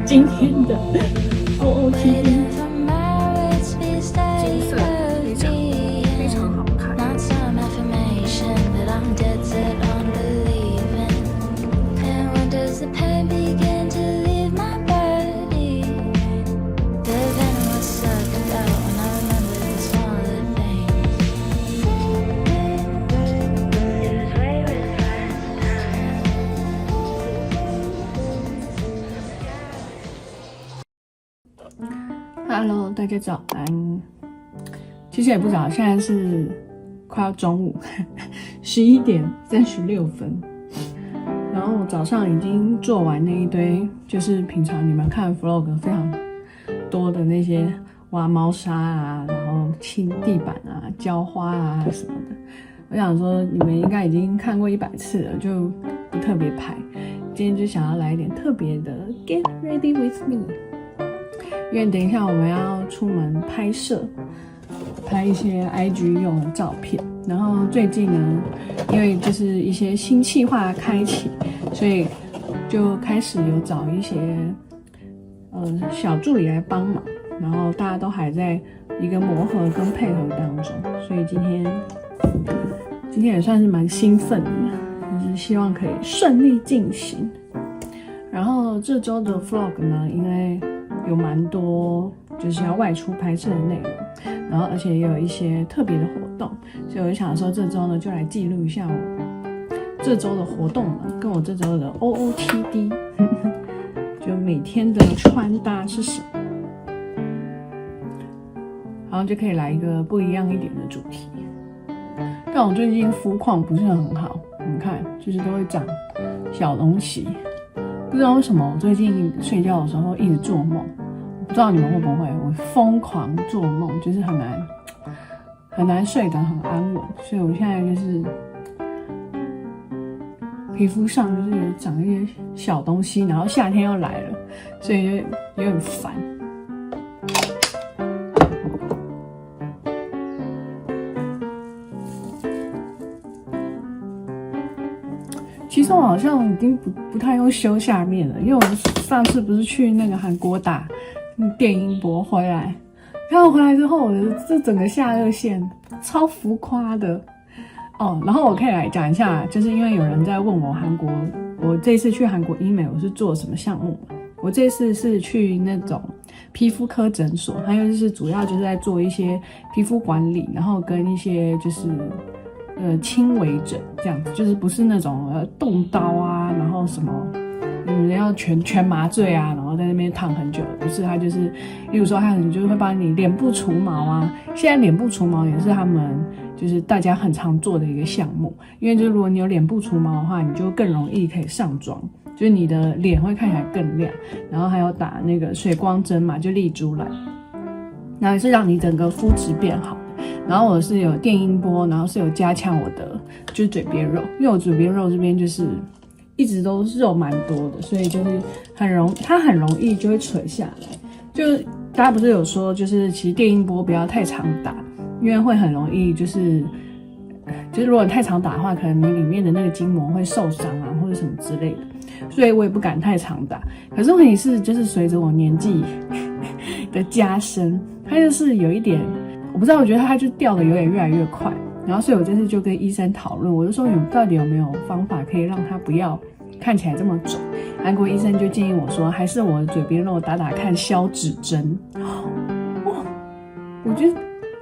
今天的 OOTD 金色非常好看。Hello， 大家早安。其实也不早，现在是快要中午，11点36分。然后早上已经做完那一堆，就是平常你们看 vlog 非常多的那些挖猫砂啊，然后清地板啊、浇花啊什么的。我想说你们应该已经看过100次了，就不特别拍。今天就想要来一点特别的 ，Get ready with me。因为等一下我们要出门拍摄，拍一些 IG 用的照片。然后最近呢，因为就是一些新企划开启，所以就开始有找一些小助理来帮忙。然后大家都还在一个磨合跟配合当中，所以今天也算是蛮兴奋的，就是希望可以顺利进行。然后这周的 vlog 呢，因为有蛮多就是要外出拍摄的内容，然后而且也有一些特别的活动，所以我就想说这周呢就来记录一下我这周的活动嘛，跟我这周的 OOTD 就每天的穿搭是什么，然后就可以来一个不一样一点的主题。但我最近肤况不是很好，你们看就是都会长小东西，不知道为什么我最近睡觉的时候一直做梦，不知道你们会不会，我疯狂做梦，就是很难睡得很安稳，所以我现在就是皮肤上就是有长一些小东西，然后夏天又来了，所以就有点烦。其实我好像已经不太用修下面了，因为我上次不是去那个韩国打电音波回来，然后回来之后我的这整个下颚线超浮夸的哦。然后我可以来讲一下，就是因为有人在问我我这次去韩国医美我是做什么项目嘛？我这次是去那种皮肤科诊所，还有就是主要就是在做一些皮肤管理，然后跟一些就是轻微整这样子，就是不是那种动刀啊，然后什么要全麻醉啊，然后在那边烫很久，不是，他就是例如说他可能就是会帮你脸部除毛啊，现在脸部除毛也是他们就是大家很常做的一个项目，因为就是如果你有脸部除毛的话，你就更容易可以上妆，就是你的脸会看起来更亮，然后还有打那个水光针嘛，就丽珠兰，然后也是让你整个肤质变好。然后我是有电音波，然后是有加强我的就是嘴边肉，因为我嘴边肉这边就是一直都肉蛮多的，所以就是它很容易就会垂下来。就大家不是有说，就是其实电音波不要太常打，因为会很容易就是如果你太常打的话，可能你里面的那个筋膜会受伤啊，或者什么之类的，所以我也不敢太常打。可是问题是，就是随着我年纪的加深，它就是有一点。我不知道，我觉得它就掉的有点越来越快，然后所以我这次就跟医生讨论，我就说到底有没有方法可以让它不要看起来这么肿。韩国医生就建议我说，还是我的嘴边肉打看消脂针。哇，我觉得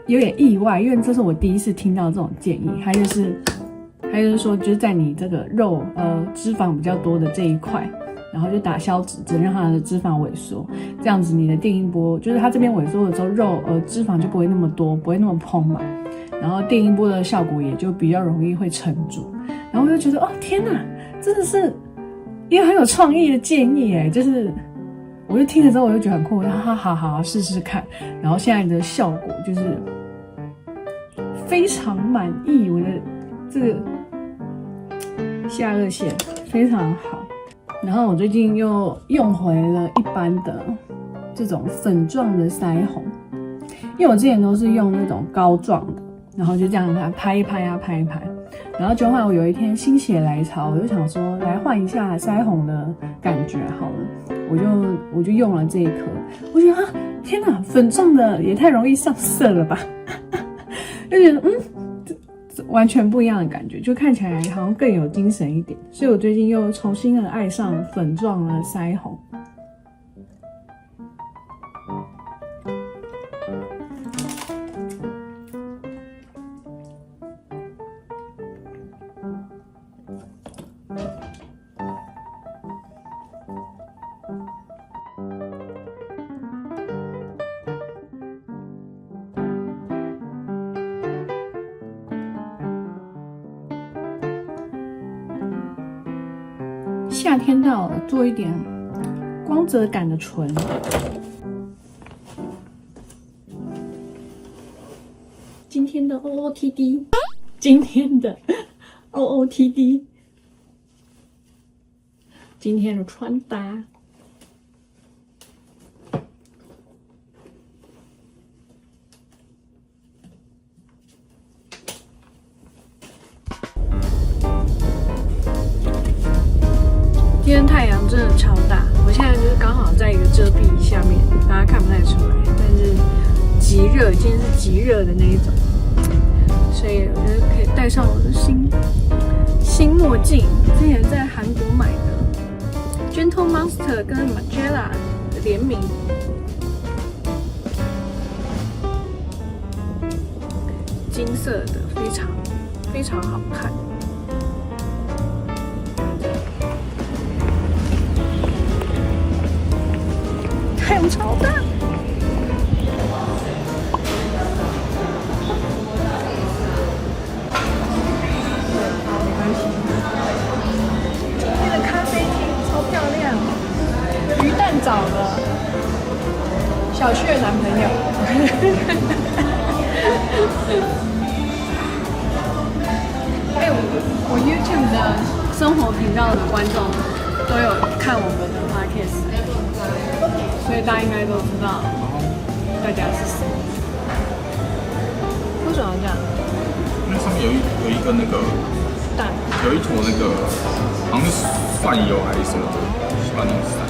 有点意外，因为这是我第一次听到这种建议。他就是说，就是在你这个肉脂肪比较多的这一块。然后就打消脂针，让它的脂肪萎缩，这样子你的电音波就是它这边萎缩的时候，脂肪就不会那么多，不会那么蓬嘛，然后电音波的效果也就比较容易会撑住。然后我就觉得哦天哪，真的是一个很有创意的建议耶，就是我就听了之后我就觉得很酷，好试试看。然后现在的效果就是非常满意，我的这个下颚线非常好。然后我最近又用回了一般的这种粉状的腮红，因为我之前都是用那种膏状的，然后就这样给它拍一拍啊，拍一拍。然后就后来我有一天心血来潮，我就想说来换一下腮红的感觉好了，我就用了这一颗，我觉得啊，天哪，粉状的也太容易上色了吧，就觉得完全不一样的感觉，就看起来好像更有精神一点。所以我最近又重新的爱上粉状的腮红。夏天到了，做一点光泽感的唇。今天的 OOTD， 今天的 OOTD， 今天的穿搭。今天太阳真的超大，我现在就是刚好在一个遮蔽下面，大家看不太出来，但是极热，今天是极热的那一种，所以我觉得可以戴上我的新墨镜，之前在韩国买的 Gentle Monster 跟 Margiela 的联名，金色的，非常好看。太阳超大，今天的咖啡厅超漂亮，鱼蛋找了小旭的男朋友。我 YouTube 的生活频道的观众都有看我们的 podcast。所以大家应该都知道大家是谁。为什么要这样？因为上面有一个那个蛋，有一坨那个好像是蒜油还是什么的，喜欢那种散。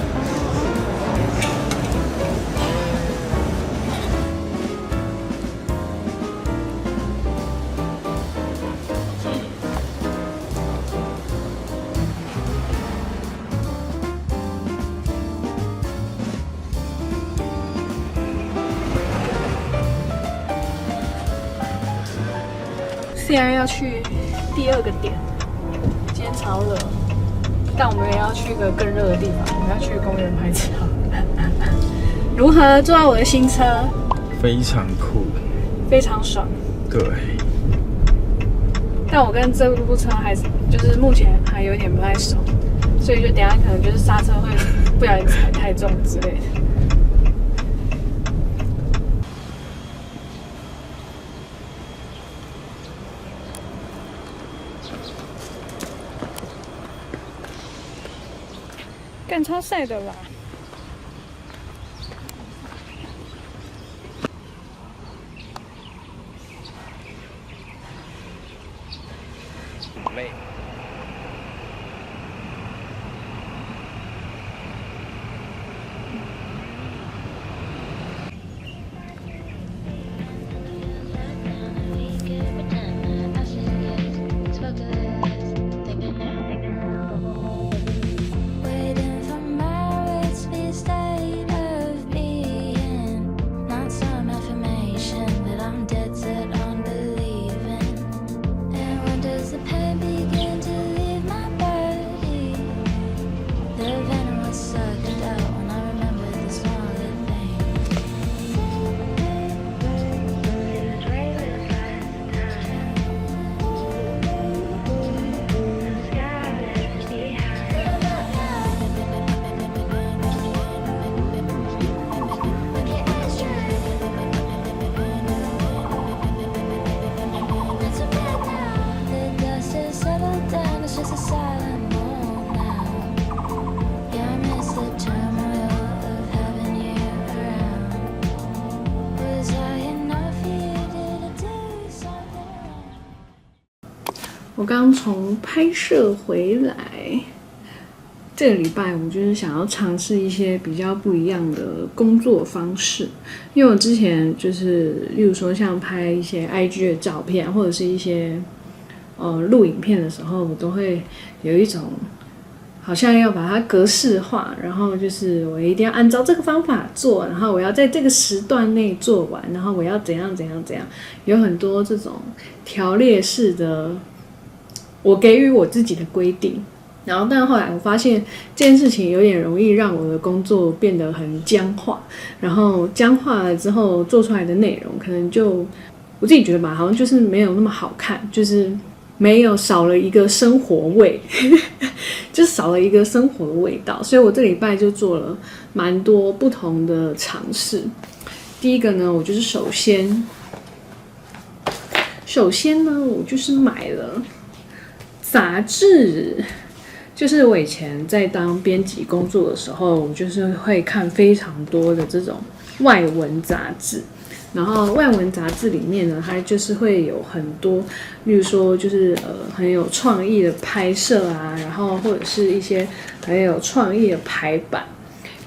现在要去第二个点，今天超热，但我们也要去一个更热的地方，我们要去公园拍照。如何坐到我的新车？非常酷，非常爽。对。但我跟这部车还是就是目前还有点不太熟，所以就等一下可能就是刹车会不小心踩太重之类的。干超晒的啦！累。我刚从拍摄回来，这个礼拜我就是想要尝试一些比较不一样的工作方式，因为我之前就是例如说像拍一些 IG 的照片，或者是一些录影片的时候，我都会有一种好像要把它格式化，然后就是我一定要按照这个方法做，然后我要在这个时段内做完，然后我要怎样怎样怎样，有很多这种条列式的我给予我自己的规定。然后，但后来我发现这件事情有点容易让我的工作变得很僵化，然后僵化了之后做出来的内容可能就我自己觉得吧，好像就是没有那么好看，就是没有少了一个生活味，就少了一个生活的味道。所以我这礼拜就做了蛮多不同的尝试。第一个呢，我就是首先呢，我就是买了杂志。就是我以前在当编辑工作的时候，我就是会看非常多的这种外文杂志，然后外文杂志里面呢，它就是会有很多，例如说就是很有创意的拍摄啊，然后或者是一些很有创意的排版，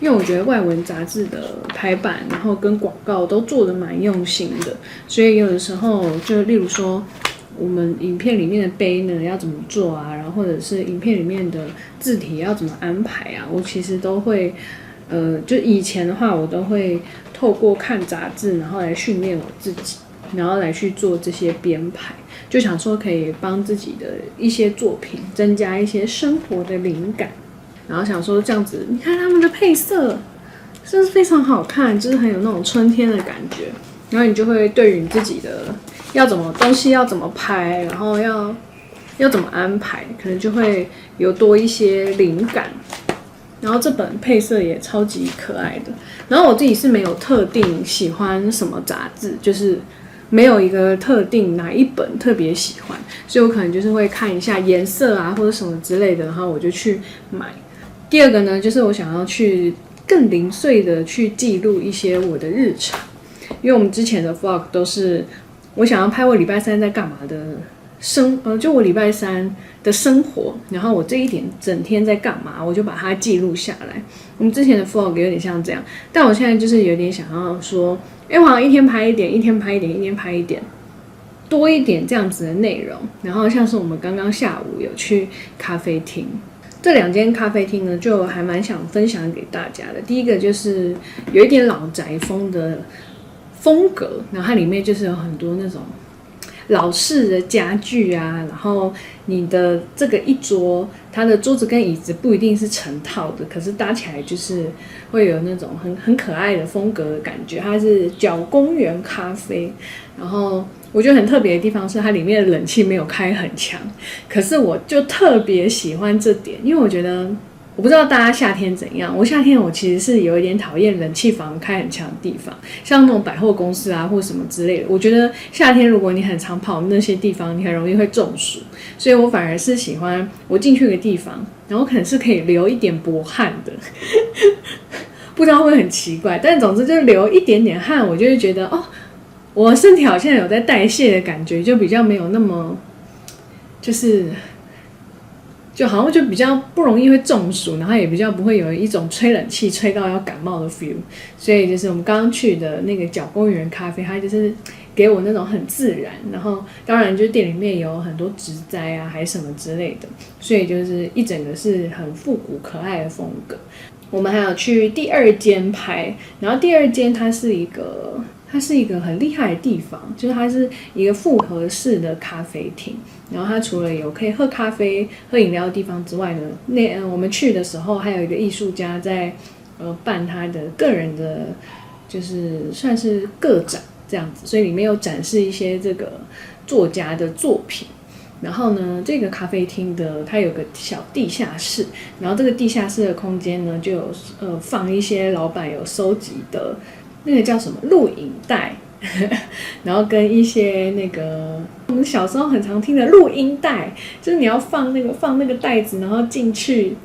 因为我觉得外文杂志的排版，然后跟广告都做得蛮用心的，所以有的时候就例如说。我们影片里面的碑呢要怎么做啊？然后或者是影片里面的字体要怎么安排啊？我其实都会，就以前的话，我都会透过看杂志，然后来训练我自己，然后来去做这些编排，就想说可以帮自己的一些作品增加一些生活的灵感，然后想说这样子，你看他们的配色是不是非常好看？就是很有那种春天的感觉，然后你就会对于你自己的。东西要怎么拍，然后要怎么安排，可能就会有多一些灵感。然后这本配色也超级可爱的。然后我自己是没有特定喜欢什么杂志，就是没有一个特定哪一本特别喜欢，所以我可能就是会看一下颜色啊或者什么之类的，然后我就去买。第二个呢，就是我想要去更零碎的去记录一些我的日常，因为我们之前的 vlog 都是。我想要拍我礼拜三在干嘛的就我礼拜三的生活，然后我这一点整天在干嘛，我就把它记录下来。我们之前的 vlog 有点像这样，但我现在就是有点想要说，我好像一天拍一点，一天拍一点，一天拍一点，多一点这样子的内容。然后像是我们刚刚下午有去咖啡厅，这2间咖啡厅呢，就还蛮想分享给大家的。第一个就是有一点老宅风的。风格，然后它里面就是有很多那种老式的家具啊，然后你的这个一桌，它的桌子跟椅子不一定是成套的，可是搭起来就是会有那种很可爱的风格的感觉。它是角公园咖啡，然后我觉得很特别的地方是它里面的冷气没有开很强，可是我就特别喜欢这点，因为我觉得。我不知道大家夏天怎样，我夏天我其实是有一点讨厌冷气房开很强的地方，像那种百货公司啊或什么之类的。我觉得夏天如果你很常跑那些地方，你很容易会中暑，所以我反而是喜欢我进去一个地方，然后可能是可以流一点薄汗的，不知道会不会很奇怪，但总之就是流一点点汗，我就会觉得我身体好像有在代谢的感觉，就比较没有那么就好像就比较不容易会中暑，然后也比较不会有一种吹冷气吹到要感冒的 feel， 所以就是我们刚刚去的那个角公园咖啡，它就是给我那种很自然，然后当然就是店里面有很多植栽啊，还是什么之类的，所以就是一整个是很复古可爱的风格。我们还有去第2间拍，然后第2间它是一个很厉害的地方，就是它是一个复合式的咖啡厅。然后它除了有可以喝咖啡、喝饮料的地方之外呢，我们去的时候还有一个艺术家在办他的个人的，就是算是个展这样子，所以里面有展示一些这个作家的作品。然后呢，这个咖啡厅的它有个小地下室，然后这个地下室的空间呢，就有放一些老板有收集的那个叫什么录影带。然后跟一些那个我们小时候很常听的录音带，就是你要放那个袋子，然后进去，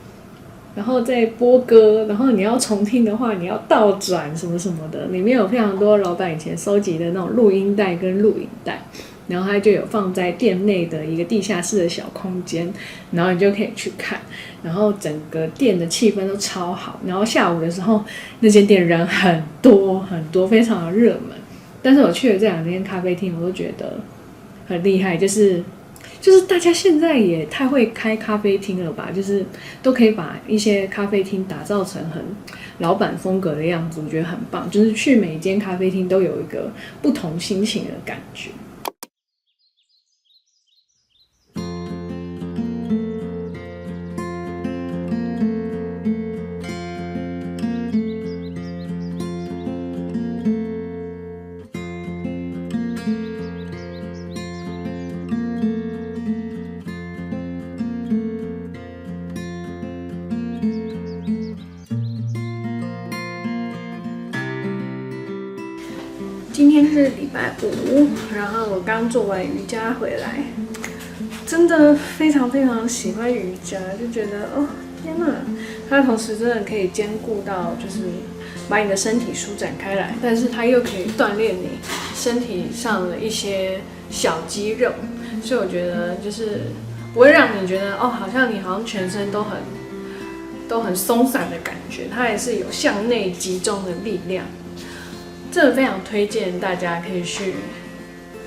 然后再播歌，然后你要重听的话，你要倒转什么什么的。里面有非常多老板以前收集的那种录音带跟录影带，然后它就有放在店内的一个地下室的小空间，然后你就可以去看，然后整个店的气氛都超好，然后下午的时候那间店人很多很多，非常的热门。但是我去了这2间咖啡厅，我都觉得很厉害，就是大家现在也太会开咖啡厅了吧，就是都可以把一些咖啡厅打造成很老板风格的样子，我觉得很棒。就是去每一间咖啡厅都有一个不同心情的感觉。今天是礼拜5，然后我刚做完瑜伽回来，真的非常非常喜欢瑜伽，就觉得哦天哪，它同时真的可以兼顾到就是把你的身体舒展开来，但是它又可以锻炼你身体上的一些小肌肉，所以我觉得就是不会让你觉得哦好像全身都很松散的感觉，它也是有向内集中的力量。真的非常推荐大家可以去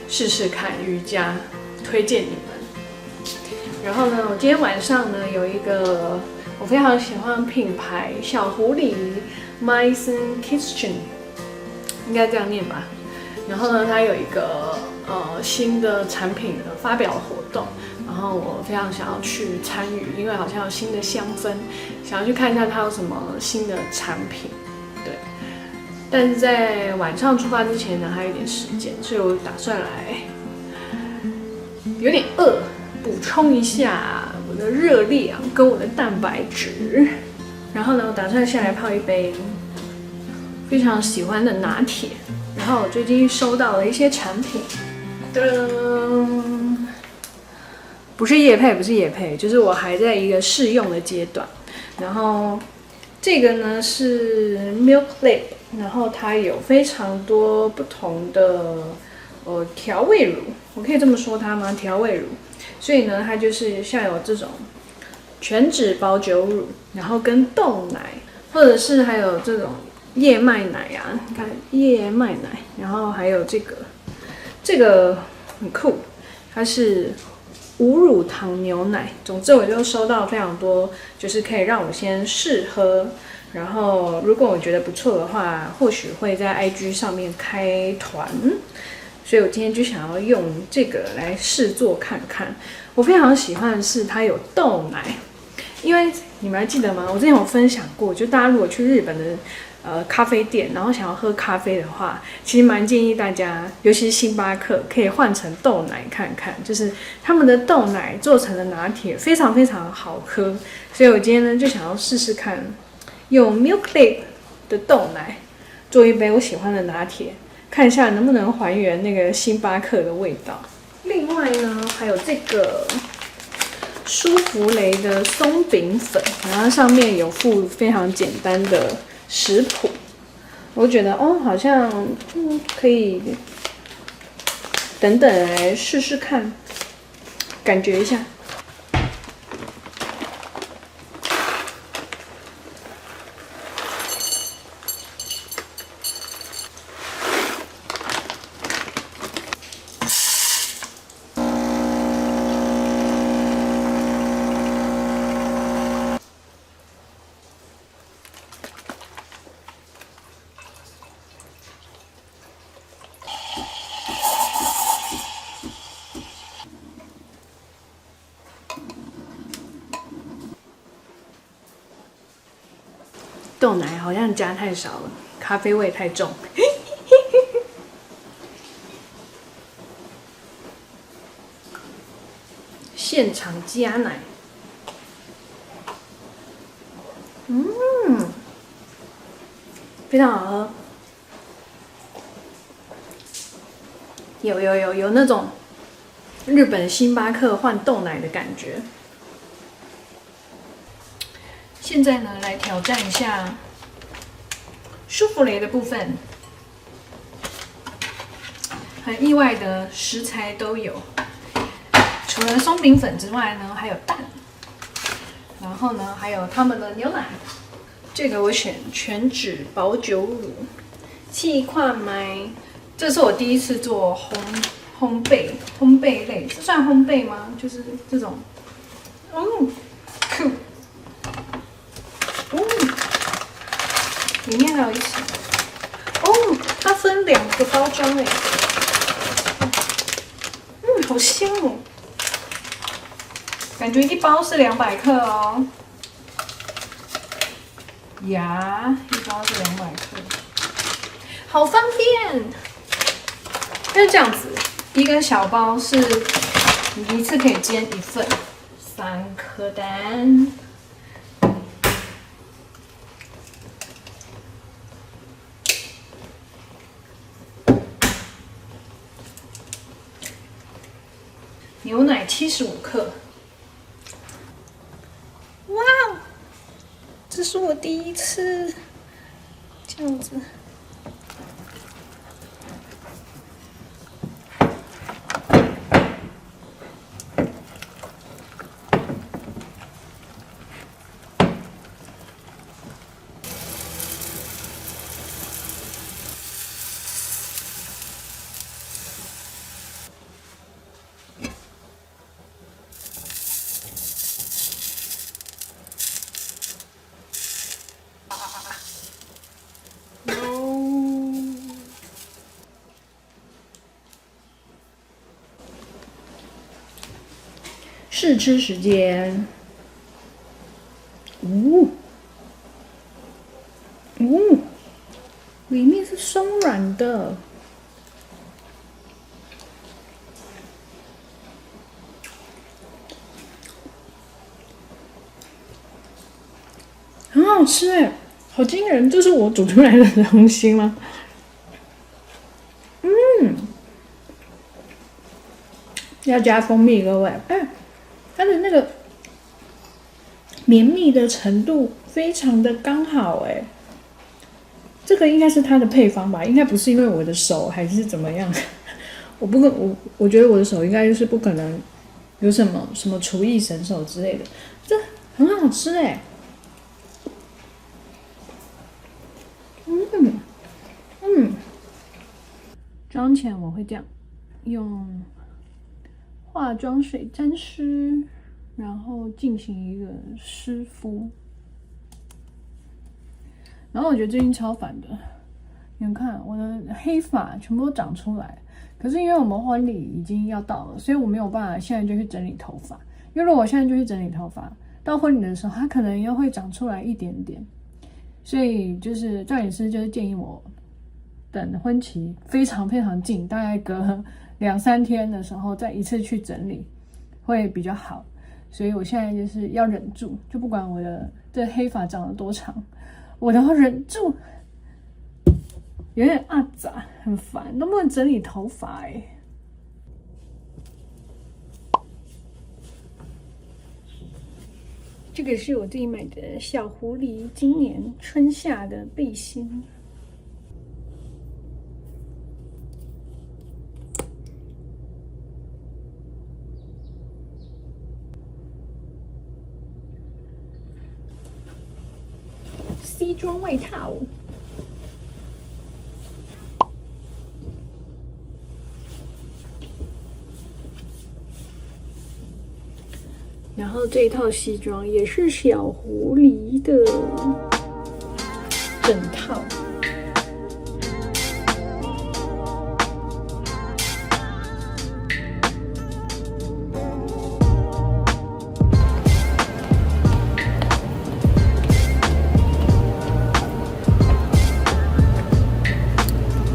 试试看瑜伽，推荐你们。然后呢，我今天晚上呢有一个我非常喜欢的品牌小狐狸 Myson Kitchen， 应该这样念吧。然后呢，它有一个新的产品的发表活动，然后我非常想要去参与，因为好像有新的香氛，想要去看一下它有什么新的产品。对。但是在晚上出发之前呢，还有一点时间，所以我打算来有点饿，补充一下我的热量跟我的蛋白质。然后呢，我打算下来泡一杯非常喜欢的拿铁。然后我最近收到了一些产品，不是业配，就是我还在一个试用的阶段。然后这个呢是 Milk Lab。然后它有非常多不同的调味乳，我可以这么说它吗？调味乳，所以呢，它就是像有这种全脂保酒乳，然后跟豆奶，或者是还有这种燕麦奶啊，你看燕麦奶，然后还有这个很酷，它是无乳糖牛奶。总之，我就收到非常多，就是可以让我先试喝。然后，如果我觉得不错的话，或许会在 IG 上面开团，所以我今天就想要用这个来试做看看。我非常喜欢的是它有豆奶，因为你们还记得吗？我之前有分享过，就大家如果去日本的咖啡店，然后想要喝咖啡的话，其实蛮建议大家，尤其是星巴克，可以换成豆奶看看，就是他们的豆奶做成的拿铁非常非常好喝，所以我今天呢就想要试试看。用 Milk Lab 的豆奶做一杯我喜欢的拿铁，看一下能不能还原那个星巴克的味道。另外呢，还有这个舒芙蕾的松饼粉，然后上面有附非常简单的食谱，我觉得哦，好像可以等等来试试看，感觉一下。豆奶好像加太少了，咖啡味太重。现场加奶，非常好喝，有那种日本星巴克换豆奶的感觉。现在呢，来挑战一下舒芙蕾的部分。很意外的食材都有，除了松饼粉之外呢，还有蛋，然后呢还有他们的牛奶。这个我选全脂保酒乳，气矿麦。这是我第一次做烘焙类，这算烘焙吗？就是这种，酷，里面还有一层，它分2个包装哎，好香哦，感觉一包是200克哦，呀，一包是200克，好方便。就是这样子，一个小包是你一次可以煎1份，3颗蛋。牛奶75克，哇，这是我第一次这样子。试吃时间，里面是松软的，很好吃哎，好惊人！这是我煮出来的东西吗？要加蜂蜜各位，它的那个绵密的程度非常的刚好哎，这个应该是它的配方吧，应该不是因为我的手还是怎么样，我觉得我的手应该就是不可能有什么厨艺神手之类的，这很好吃哎，妆前我会这样用化妆水沾湿，然后进行一个湿敷。然后我觉得最近超烦的，你们看我的黑发全部都长出来，可是因为我们婚礼已经要到了，所以我没有办法现在就去整理头发。因为如果我现在就去整理头发，到婚礼的时候它可能又会长出来一点点，所以就是赵医师就是建议我等婚期非常非常近，大概隔2-3天的时候再一次去整理会比较好。所以我现在就是要忍住，就不管我的这黑发长得多长，我都要忍住。有点杂，很烦，能不能整理头发这个是我自己买的小狐狸今年春夏的背心。西装外套。然后这一套西装也是小狐狸的整套。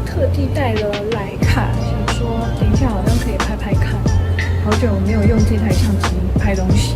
特地带了徕卡，想说等一下好像可以拍拍看。好久没有用这台相机拍东西。